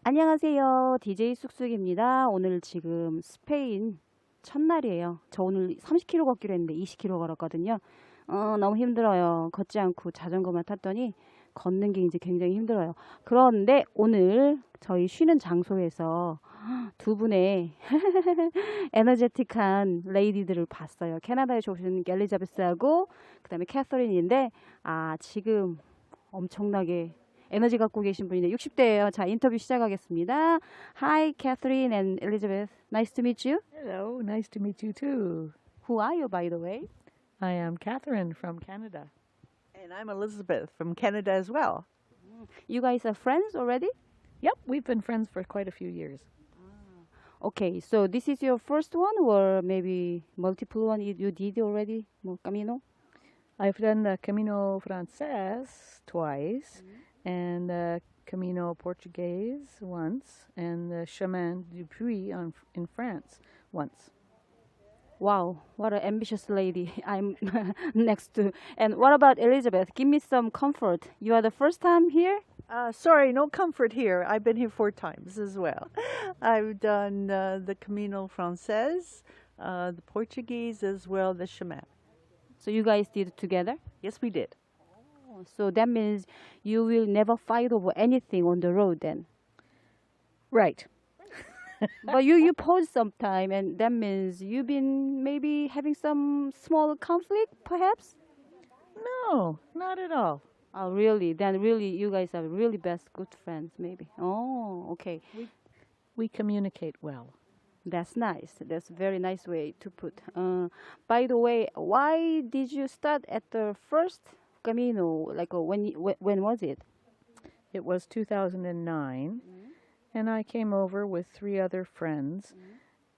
안녕하세요. DJ쑥쑥입니다. 오늘 지금 스페인 첫날이에요. 저 오늘 30km 걷기로 했는데 20km 걸었거든요. 너무 힘들어요. 걷지 않고 자전거만 탔더니 걷는 게 이제 굉장히 힘들어요. 그런데 오늘 저희 쉬는 장소에서 두 분의 에너제틱한 레이디들을 봤어요. 캐나다에서 오신 엘리자베스하고 그다음에 캐서린인데 지금 엄청나게 에너지 갖고 계신 분인데 60대예요. 자, 인터뷰 시작하겠습니다. Hi, Catherine and Elizabeth. Nice to meet you. Hello, nice to meet you too. Who are you, by the way? I am Catherine from Canada. And I'm Elizabeth from Canada as well. You guys are friends already? Yep, we've been friends for quite a few years. Okay, so this is your first one or maybe multiple one you did already? Camino? I've done the Camino Frances twice, and the Camino Portuguese once, and the Chemin du Puy in France once. Wow, what an ambitious lady I'm next to. And what about Elizabeth? Give me some comfort. You are the first time here? Sorry, no comfort here. I've been here 4 times as well. I've done the Camino Frances, the Portuguese as well, the Chemin. So you guys did it together? Yes, we did. So that means you will never fight over anything on the road then. Right. But you pause sometime, and that means you've been maybe having some small conflict, perhaps? No, not at all. Oh, really? Then really, you guys are really best good friends, maybe. Oh, okay. We communicate well. That's nice. That's a very nice way to put. By the way, why did you start at the first Camino? Like when was it? It was 2009, and I came over with 3 other friends,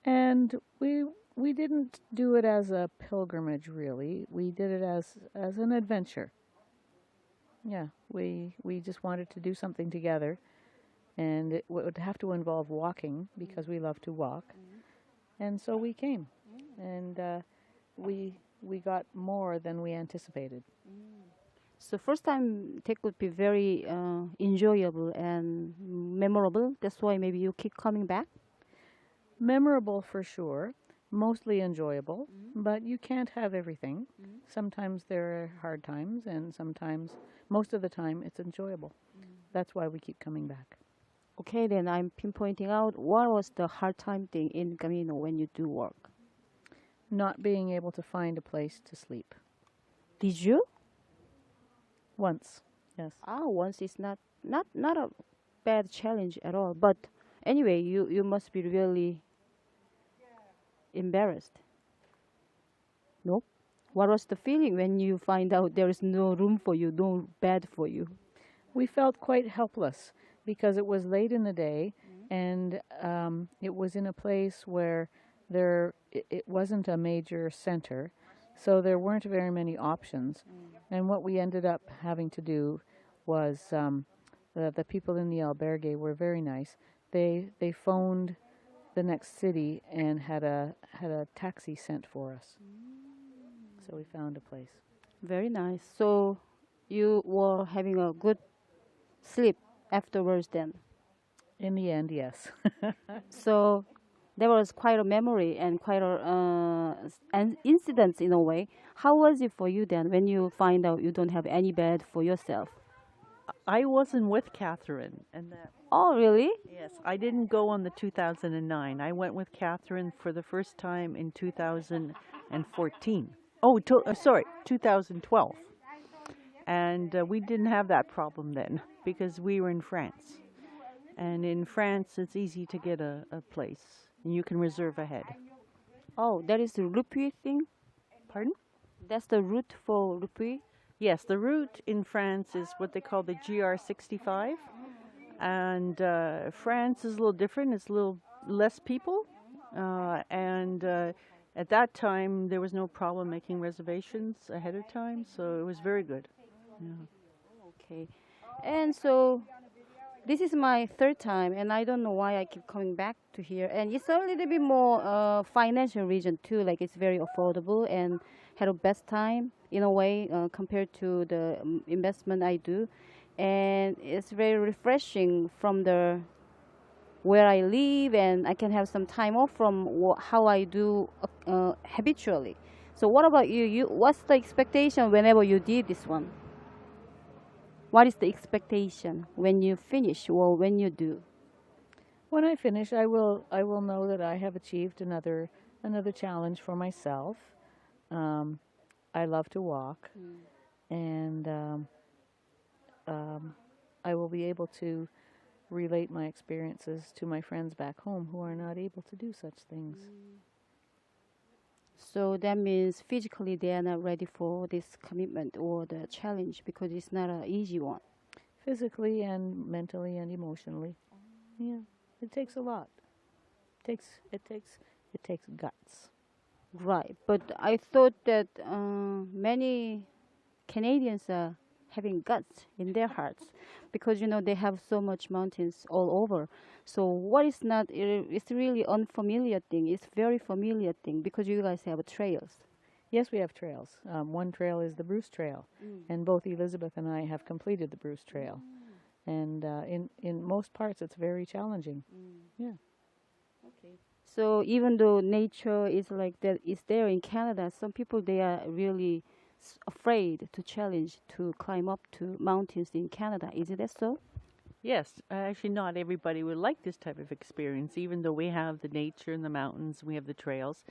and we didn't do it as a pilgrimage really. We did it as an adventure. Yeah, we just wanted to do something together, and it would have to involve walking because we love to walk, and so we came, and we got more than we anticipated. So first time that could be very enjoyable and memorable. That's why maybe you keep coming back. Memorable for sure, mostly enjoyable, but you can't have everything. Sometimes there are hard times, and sometimes, most of the time, it's enjoyable. That's why we keep coming back. Okay, then I'm pinpointing out what was the hard time thing in Camino when you do work. Not being able to find a place to sleep. Did you? Once, yes. Once is not a bad challenge at all. But anyway, you must be really embarrassed. No? What was the feeling when you find out there is no room for you, no bed for you? We felt quite helpless because it was late in the day, and it was in a place where it wasn't a major center, so there weren't very many options. And what we ended up having to do was the people in the albergue were very nice. They phoned the next city and had a taxi sent for us. So we found a place. Very nice. So you were having a good sleep afterwards then. In the end, yes. So there was quite a memory and quite an incident in a way. How was it for you then when you find out you don't have any bed for yourself? I wasn't with Catherine, and that. Oh, really? Yes, I didn't go on the 2009. I went with Catherine for the first time in 2014. Sorry, 2012. And we didn't have that problem then because we were in France. And in France, it's easy to get a place, and you can reserve ahead. Oh, that is the rupee thing? Pardon? That's the route for rupee? Yes, the route in France is what they call the GR65. And France is a little different. It's a little less people. And at that time, there was no problem making reservations ahead of time. So it was very good. Yeah. Okay. And so this is my third time, and I don't know why I keep coming back to here. And it's a little bit more financial region too. Like it's very affordable and had a best time in a way compared to the investment I do. And it's very refreshing from the where I live, and I can have some time off from how I do habitually. So what about you? What's the expectation whenever you did this one? What is the expectation when you finish or when you do? When I finish, I will know that I have achieved another challenge for myself. Um, I love to walk, and I will be able to relate my experiences to my friends back home who are not able to do such things. So that means physically they are not ready for this commitment or the challenge because it's not an easy one. Physically and mentally and emotionally. Yeah, it takes a lot. It takes guts. Right. But I thought that many Canadians are having guts in their hearts because they have so much mountains all over. So what is not it's really unfamiliar thing. It's very familiar thing because you guys have trails. Yes, we have trails. One trail is the Bruce Trail, and both Elizabeth and I have completed the Bruce Trail. And in most parts, it's very challenging. Yeah. So even though nature is like that is there in Canada, some people they are really afraid to challenge to climb up to mountains in Canada. Is it that so? Yes, actually, not everybody would like this type of experience, even though we have the nature and the mountains, we have the trails.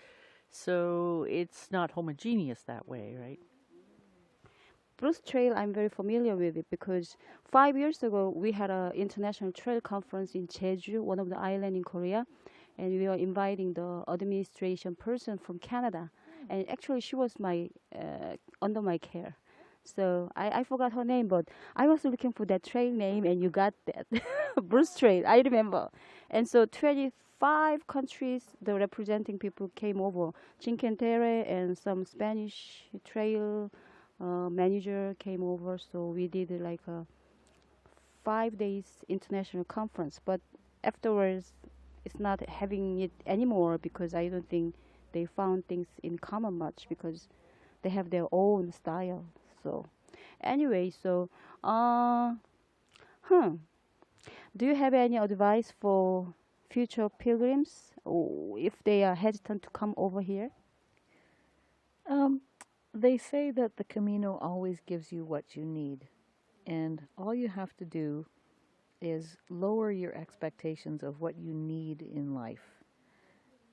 So it's not homogeneous that way, right? Bruce Trail, I'm very familiar with it because 5 years ago we had an international trail conference in Jeonju, one of the islands in Korea, and we were inviting the administration person from Canada, and actually she was my under my care. So I forgot her name, but I was looking for that trail name, and you got that Bruce Trail. I remember, and so 25 countries, the representing people came over. Cinquentere and some Spanish trail manager came over. So we did like a 5 days international conference. But afterwards, it's not having it anymore because I don't think they found things in common much because they have their own style. So anyway, so do you have any advice for future pilgrims if they are hesitant to come over here? They say that the Camino always gives you what you need, and all you have to do is lower your expectations of what you need in life.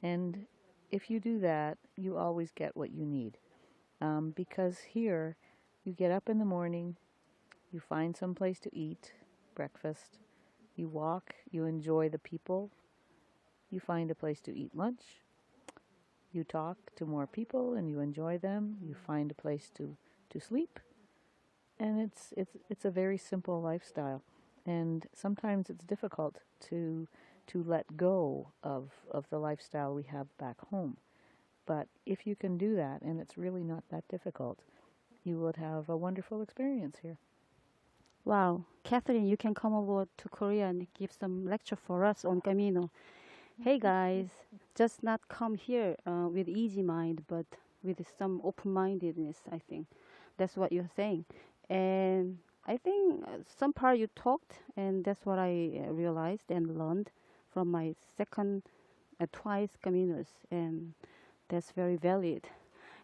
And if you do that, you always get what you need. Because here, you get up in the morning, you find some place to eat breakfast, you walk, you enjoy the people, you find a place to eat lunch, you talk to more people and you enjoy them, you find a place to sleep, and it's a very simple lifestyle. And sometimes it's difficult to let go of the lifestyle we have back home. But if you can do that, and it's really not that difficult, you would have a wonderful experience here. Wow, Catherine, you can come over to Korea and give some lecture for us on Camino. Hey guys, just not come here with easy mind, but with some open-mindedness. I think that's what you're saying, and I think some part you talked, and that's what I realized and learned from my second twice Caminos, and that's very valid.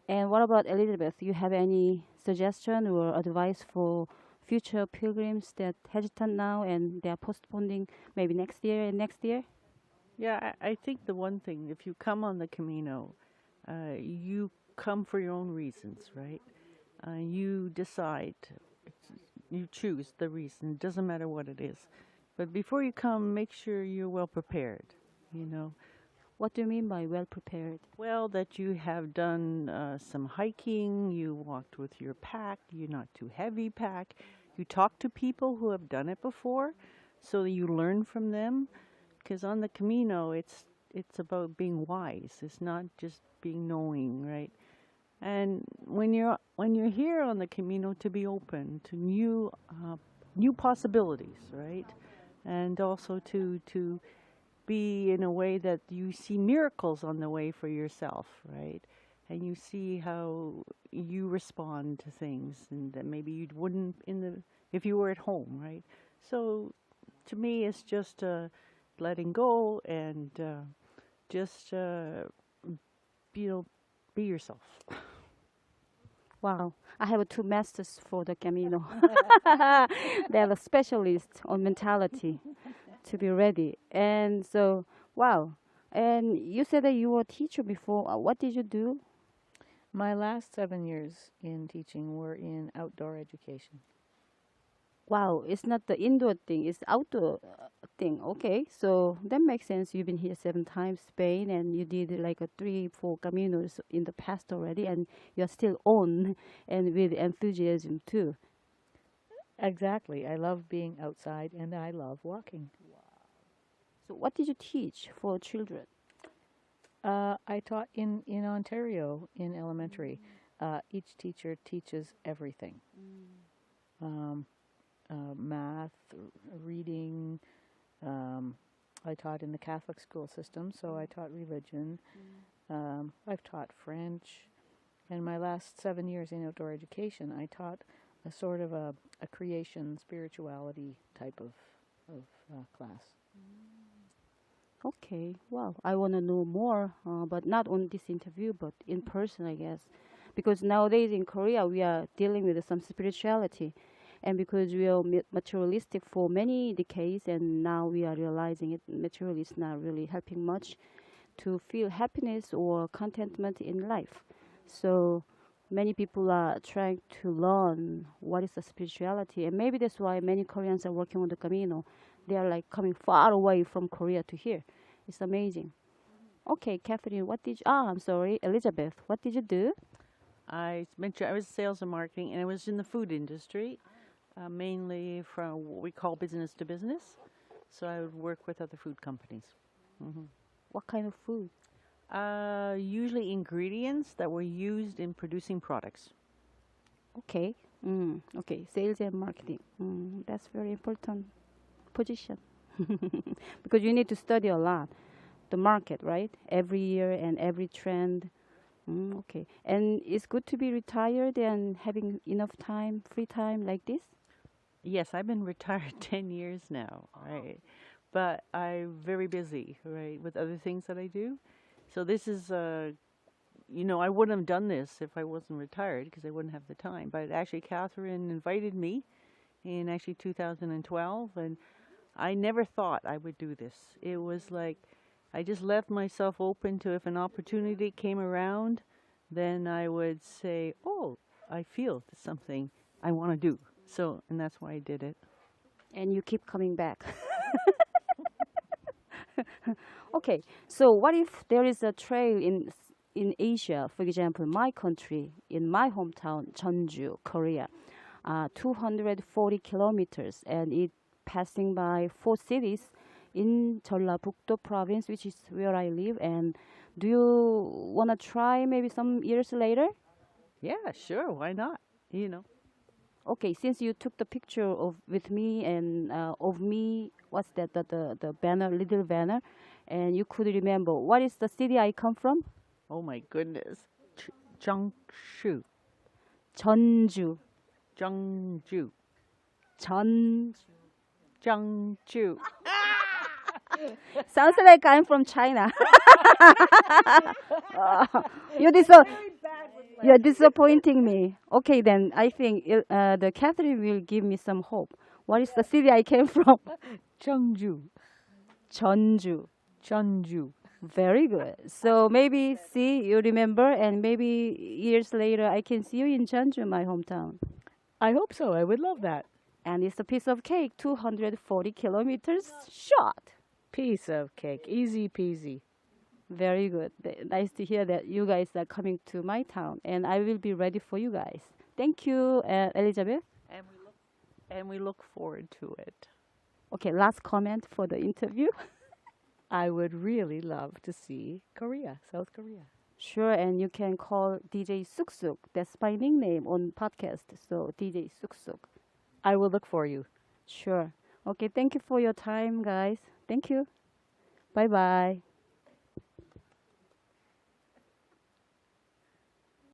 And what about Elizabeth? You have any suggestion or advice for future pilgrims that hesitant now and they are postponing maybe next year and next year? Yeah, I think the one thing, if you come on the Camino, you come for your own reasons, right? You decide, you choose the reason. It doesn't matter what it is. But before you come, make sure you're well prepared, you know. What do you mean by well prepared? Well, that you have done some hiking, you walked with your pack, you're not too heavy pack. You talk to people who have done it before so that you learn from them. Because on the Camino, it's about being wise. It's not just being knowing, right? And when you're here on the Camino, to be open to new possibilities, right? And also to be in a way that you see miracles on the way for yourself, right? And you see how you respond to things, and that maybe you wouldn't if you were at home, right? So to me, it's just just letting go and just be yourself. Wow, I have two masters for the camino. They are the specialists on mentality to be ready. And so, wow. And you said that you were a teacher before. What did you do? My last 7 years in teaching were in outdoor education. Wow, it's not the indoor thing, it's outdoor thing. Okay, so that makes sense. You've been here 7 times, Spain, and you did like a 3, 4 caminos in the past already, and you're still on and with enthusiasm too. Exactly. I love being outside and I love walking. So, what did you teach for children? I taught in Ontario in elementary. Each teacher teaches everything. Math, reading. I taught in the Catholic school system, so I taught religion. I've taught French. And my last 7 years in outdoor education, I taught a sort of a creation spirituality type of class. Okay, wow. I want to know more, but not on this interview, but in person, I guess. Because nowadays in Korea, we are dealing with some spirituality. And because we are materialistic for many decades, and now we are realizing it, material is not really helping much to feel happiness or contentment in life. So many people are trying to learn what is the spirituality. And maybe that's why many Koreans are working on the Camino. They are like coming far away from Korea to here. It's amazing. Okay, Catherine, I'm sorry, Elizabeth, what did you do? I mentioned I was sales and marketing, and I was in the food industry, mainly from what we call business to business. So I would work with other food companies. What kind of food? Usually ingredients that were used in producing products. Okay. Okay, sales and marketing. That's very important position. Because you need to study a lot the market, right? Every year and every trend. Okay. And it's good to be retired and having enough time, free time like this? Yes, I've been retired 10 years now, right? But I'm very busy, right, with other things that I do. So this is, I wouldn't have done this if I wasn't retired because I wouldn't have the time. But actually, Catherine invited me in actually 2012, and I never thought I would do this. It was like I just left myself open to if an opportunity came around, then I would say, oh, I feel it's something I want to do. So, and that's why I did it. And you keep coming back. Okay, so what if there is a trail in Asia, for example, my country, in my hometown, Jeonju, Korea, 240 kilometers, and it passing by 4 cities in Jeollabuk-do province, which is where I live. And do you want to try maybe some years later? Yeah, sure. Why not? Okay, since you took the picture with me and of me, what's that, the banner, little banner, and you could remember, what is the city I come from? Oh my goodness. Jeonju. Jeonju. Jeonju. Jeonju. Jeonju. Sounds like I'm from China. You're disappointing me. Okay, then I think the Catherine will give me some hope. What is the city I came from? Jeonju. Jeonju. Jeonju. Very good. So maybe you remember, and maybe years later I can see you in Jeonju, my hometown. I hope so. I would love that. And it's a piece of cake, 240 kilometers short. Piece of cake. Easy peasy. Very good. Nice to hear that you guys are coming to my town, and I will be ready for you guys. Thank you, Elizabeth. And we look forward to it. Okay, last comment for the interview. I would really love to see Korea, South Korea. Sure, and you can call DJ쑥쑥. That's my nickname on podcast. So DJ쑥쑥. I will look for you. Sure. Okay, thank you for your time, guys. Thank you. Bye-bye.